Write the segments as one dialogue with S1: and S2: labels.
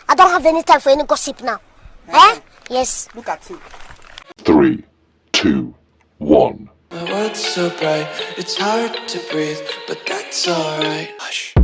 S1: I don't have any time for any gossip now. Eh? Yes.
S2: Look at him.
S3: 3, 2, 1.
S4: My world's so bright, it's hard to breathe, but that's alright. Hush.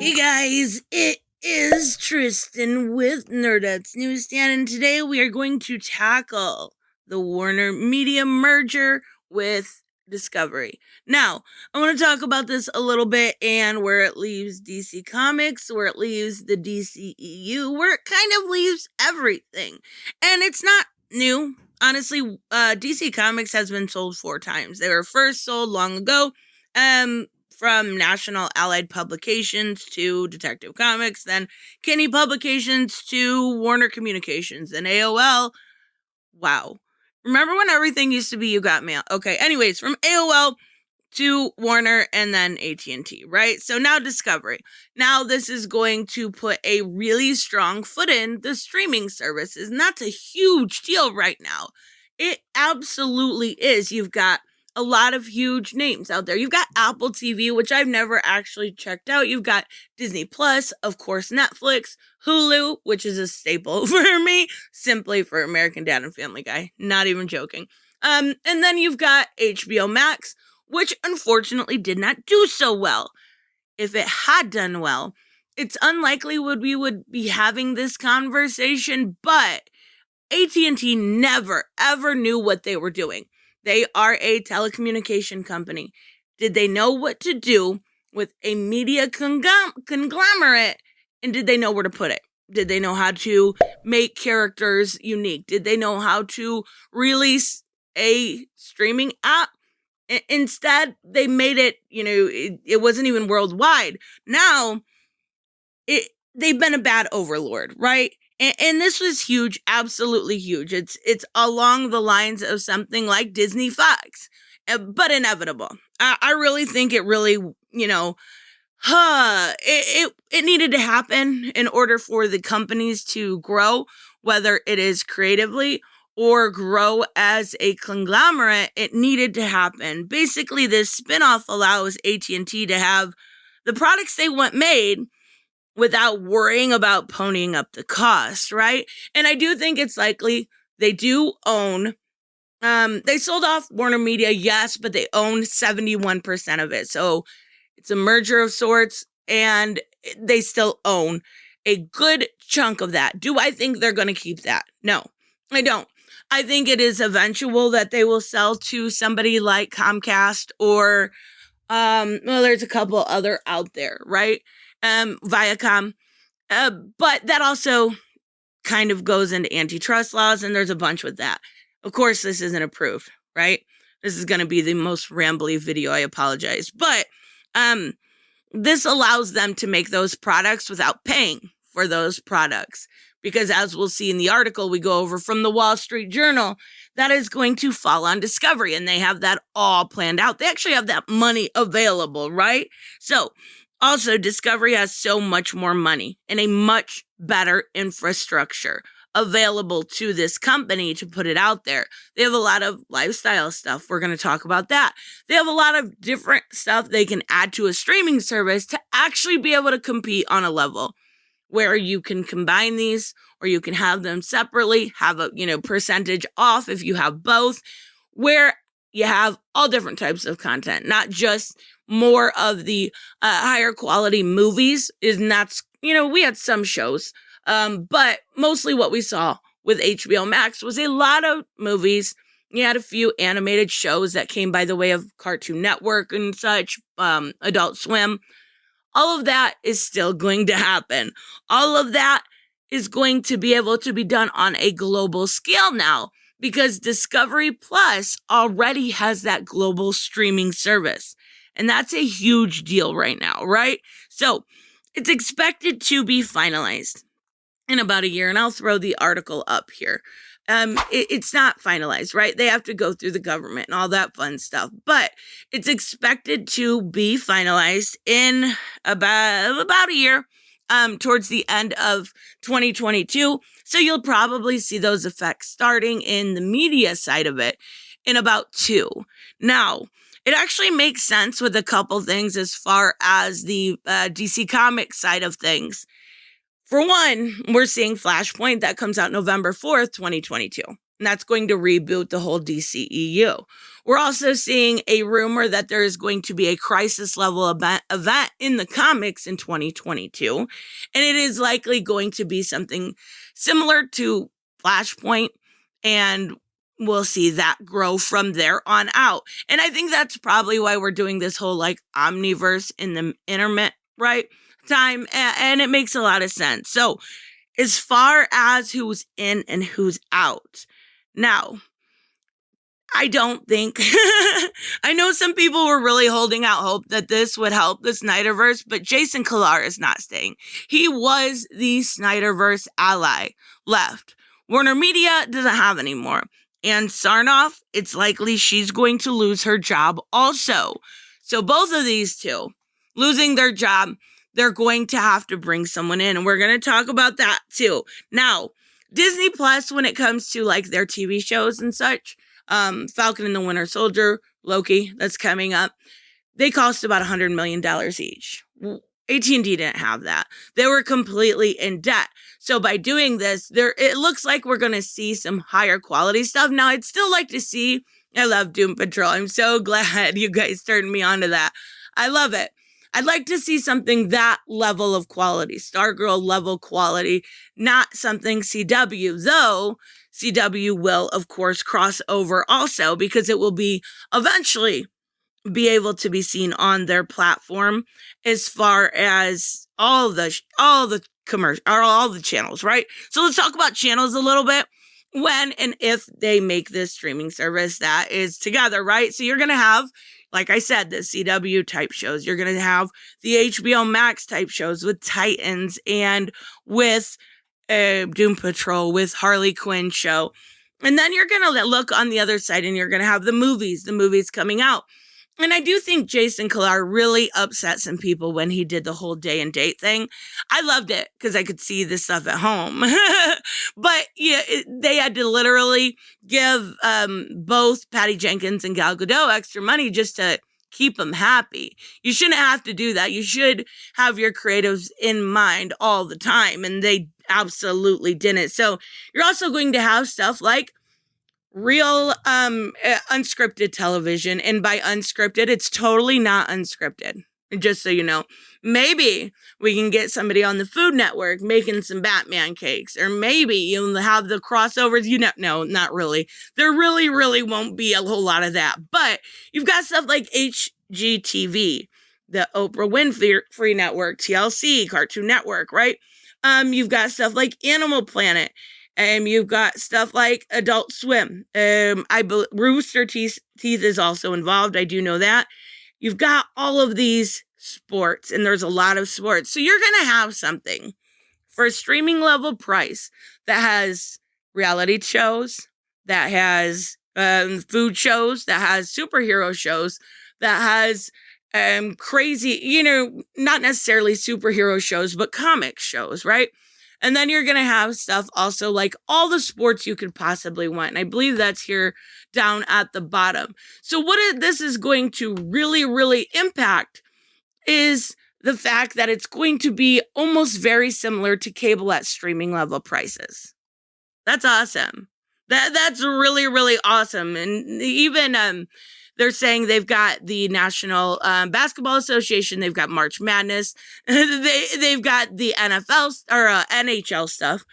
S5: Hey guys, it is Tristan with Nerdettes Newsstand, and today we are going to tackle the Warner Media merger with Discovery. Now, I want to talk about this a little bit and where it leaves DC Comics, where it leaves the DCEU, where it kind of leaves everything. And it's not new. Honestly, DC Comics has been sold 4 times. They were first sold long ago, from National Allied Publications to Detective Comics, then Kinney Publications to Warner Communications, and AOL. Wow. Remember when everything used to be You Got Mail? Okay, anyways, from AOL to Warner and then AT&T, right? So now Discovery. Now this is going to put a really strong foot in the streaming services, and that's a huge deal right now. It absolutely is. You've got a lot of huge names out there. You've got Apple TV, which I've never actually checked out. You've got Disney Plus, of course, Netflix, Hulu, which is a staple for me, simply for American Dad and Family Guy. Not even joking. And then you've got HBO Max, which unfortunately did not do so well. If it had done well, it's unlikely we would be having this conversation, but AT&T never, ever knew what they were doing. They are a telecommunication company. Did they know what to do with a media conglomerate? And did they know where to put it? Did they know how to make characters unique? Did they know how to release a streaming app? Instead, they made it, it wasn't even worldwide. Now, they've been a bad overlord, right? And this was huge, absolutely huge. It's along the lines of something like Disney Fox, but inevitable. I really think it really, it needed to happen in order for the companies to grow, whether it is creatively or grow as a conglomerate. It needed to happen. Basically, this spinoff allows AT&T to have the products they want made without worrying about ponying up the cost, right? And I do think it's likely they do own, they sold off Warner Media, yes, but they own 71% of it. So it's a merger of sorts, and they still own a good chunk of that. Do I think they're going to keep that? No, I don't. I think it is eventual that they will sell to somebody like Comcast or, there's a couple other out there, right? Viacom, but that also kind of goes into antitrust laws, and there's a bunch with that. Of course, this isn't approved, right? This is going to be the most rambly video. I apologize, but this allows them to make those products without paying for those products, because as we'll see in the article we go over from the Wall Street Journal, that is going to fall on Discovery, and they have that all planned out. They actually have that money available, right? So also, Discovery has so much more money and a much better infrastructure available to this company to put it out there. They have a lot of lifestyle stuff. We're going to talk about that. They have a lot of different stuff they can add to a streaming service to actually be able to compete on a level where you can combine these, or you can have them separately, have a, percentage off if you have both, where you have all different types of content, not just more of the higher quality movies. Is not, we had some shows, but mostly what we saw with HBO Max was a lot of movies. You had a few animated shows that came by the way of Cartoon Network and such, Adult Swim. All of that is still going to happen. All of that is going to be able to be done on a global scale now, because Discovery Plus already has that global streaming service. And that's a huge deal right now, right? So it's expected to be finalized in about a year. And I'll throw the article up here. It's not finalized, right? They have to go through the government and all that fun stuff. But it's expected to be finalized in about a year, towards the end of 2022. So you'll probably see those effects starting in the media side of it in about 2. Now, it actually makes sense with a couple things as far as the DC Comics side of things. For one, we're seeing Flashpoint that comes out November 4th, 2022. And that's going to reboot the whole DCEU. We're also seeing a rumor that there is going to be a crisis level event in the comics in 2022. And it is likely going to be something similar to Flashpoint. And we'll see that grow from there on out. And I think that's probably why we're doing this whole like omniverse in the internet, right? Time. And it makes a lot of sense. So as far as who's in and who's out, now, I don't think, I know some people were really holding out hope that this would help the Snyderverse, but Jason Kilar is not staying. He was the Snyderverse ally left. Warner Media doesn't have anymore. And Sarnoff, it's likely she's going to lose her job also. So both of these two losing their job, they're going to have to bring someone in. And we're going to talk about that too. Now, Disney Plus, when it comes to like their TV shows and such, Falcon and the Winter Soldier, Loki, that's coming up, they cost about $100 million each. AT&T didn't have that. They were completely in debt. So by doing this, it looks like we're going to see some higher quality stuff. Now, I'd still like to see, I love Doom Patrol. I'm so glad you guys turned me on to that. I love it. I'd like to see something that level of quality, Stargirl level quality, not something CW, though CW will, of course, cross over also because it will be eventually be able to be seen on their platform as far as all the commercial or all the channels, right? So let's talk about channels a little bit. When and if they make this streaming service that is together, right? So you're going to have, like I said, the CW type shows. You're going to have the HBO Max type shows with Titans and with Doom Patrol, with Harley Quinn show. And then you're going to look on the other side and you're going to have the movies coming out. And I do think Jason Kilar really upset some people when he did the whole day and date thing. I loved it because I could see this stuff at home. But yeah, they had to literally give both Patty Jenkins and Gal Gadot extra money just to keep them happy. You shouldn't have to do that. You should have your creatives in mind all the time. And they absolutely didn't. So you're also going to have stuff like real unscripted television, and by unscripted, it's totally not unscripted. Just so you know, maybe we can get somebody on the Food Network making some Batman cakes, or maybe you'll have the crossovers. No, not really. There really won't be a whole lot of that. But you've got stuff like HGTV, the Oprah Winfrey Network, TLC, Cartoon Network, right? You've got stuff like Animal Planet. You've got stuff like Adult Swim. Rooster Teeth is also involved. I do know that. You've got all of these sports, and there's a lot of sports. So you're going to have something for a streaming level price that has reality shows, that has food shows, that has superhero shows, that has crazy, not necessarily superhero shows, but comic shows, right? And then you're going to have stuff also like all the sports you could possibly want. And I believe that's here down at the bottom. So what this is going to really impact is the fact that it's going to be almost very similar to cable at streaming level prices. That's awesome. That's really awesome. And even they're saying they've got the National Basketball Association. They've got March Madness. They've got the NFL or NHL stuff.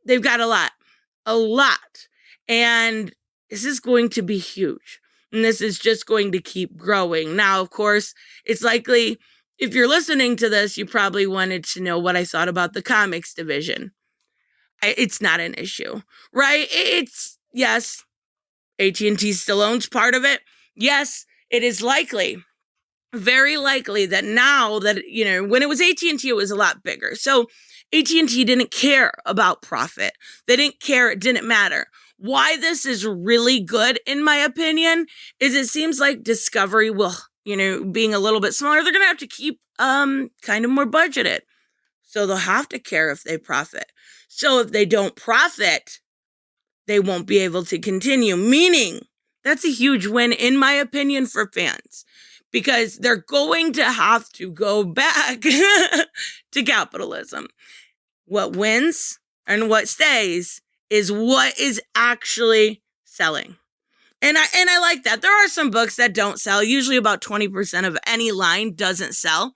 S5: They've got a lot. And this is going to be huge. And this is just going to keep growing. Now, of course, it's likely if you're listening to this, you probably wanted to know what I thought about the comics division. It's not an issue, right? It's, yes, AT&T still owns part of it. Yes, it is likely, very likely that now that, when it was AT&T, it was a lot bigger. So AT&T didn't care about profit. They didn't care. It didn't matter. Why this is really good, in my opinion, is it seems like Discovery will, being a little bit smaller, they're going to have to keep kind of more budgeted. So they'll have to care if they profit. So if they don't profit, they won't be able to continue, meaning That's a huge win, in my opinion, for fans, because they're going to have to go back to capitalism. What wins and what stays is what is actually selling. And I like that. There are some books that don't sell. Usually about 20% of any line doesn't sell.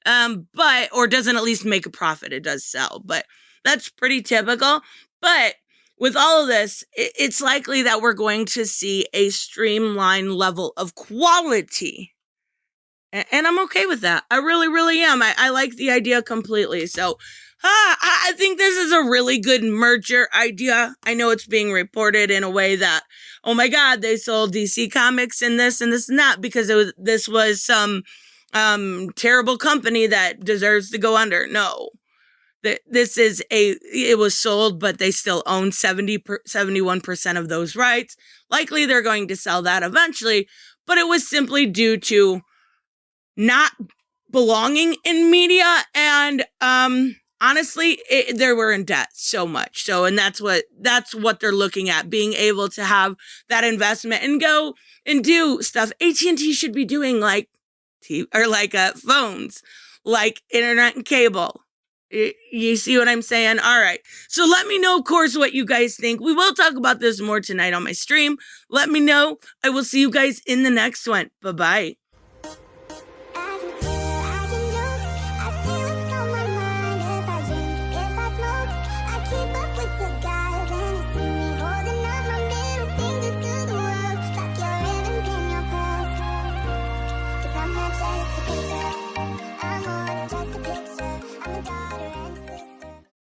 S5: Or doesn't at least make a profit. It does sell, but that's pretty typical. But with all of this, it's likely that we're going to see a streamlined level of quality. And I'm okay with that. I really, really am. I like the idea completely. So I think this is a really good merger idea. I know it's being reported in a way that, oh my God, they sold DC Comics and this and that because this was some terrible company that deserves to go under. No. It was sold, but they still own 71% of those rights. Likely they're going to sell that eventually, but it was simply due to not belonging in media and, honestly, they were in debt so much. So, and that's what they're looking at, being able to have that investment and go and do stuff AT&T should be doing, like phones, like internet and cable. You see what I'm saying? All right. So let me know, of course, what you guys think. We will talk about this more tonight on my stream. Let me know. I will see you guys in the next one. Bye-bye.